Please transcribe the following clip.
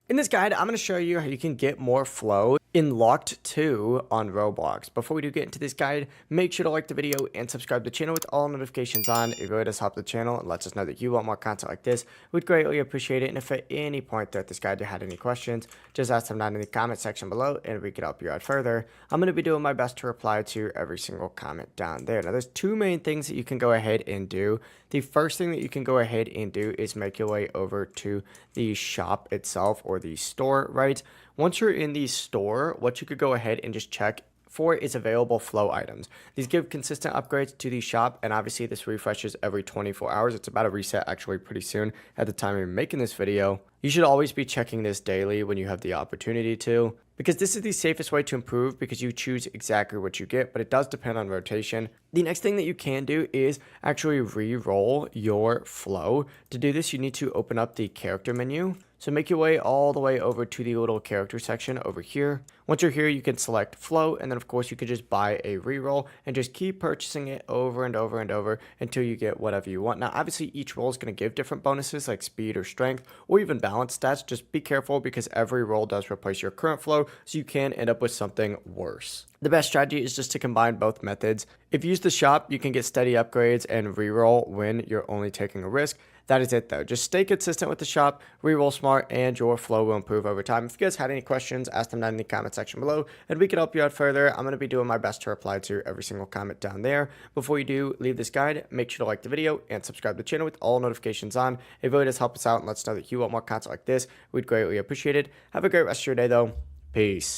In this guide, I'm going to show you how you can get more flow in Locked 2 on Roblox. Before we do get into this guide, make sure to like the video and subscribe to the channel with all notifications on. It really does help the channel and lets us know that you want more content like this. We'd greatly appreciate it. And if at any point throughout this guide you had any questions, just ask them down in the comment section below and we can help you out further. I'm going to be doing my best to reply to every single comment down there. Now, there's two main things that you can go ahead and do. The first thing that you can go ahead and do is make your way over to the shop itself, or the store, right? Once you're in the store, what you could go ahead and just check for is available flow items. These give consistent upgrades to the shop, and obviously this refreshes every 24 hours. It's about to reset actually pretty soon at the time of making this video. You should always be checking this daily when you have the opportunity to, because this is the safest way to improve because you choose exactly what you get, but it does depend on rotation. The next thing that you can do is actually re-roll your flow. To do this, you need to open up the character menu. So make your way all the way over to the little character section over here. Once you're here, you can select flow, and then of course you could just buy a reroll and just keep purchasing it over and over and over until you get whatever you want. Now, obviously each roll is going to give different bonuses like speed or strength or even balance stats. Just be careful because every roll does replace your current flow, so you can end up with something worse. The best strategy is just to combine both methods. If you use the shop, you can get steady upgrades and reroll when you're only taking a risk. That is it though. Just stay consistent with the shop, reroll smart, and your flow will improve over time. If you guys had any questions, ask them down in the comment section below, and we can help you out further. I'm going to be doing my best to reply to every single comment down there. Before you do leave this guide, make sure to like the video and subscribe to the channel with all notifications on. It really does help us out and lets us know that you want more content like this. We'd greatly appreciate it. Have a great rest of your day though. Peace.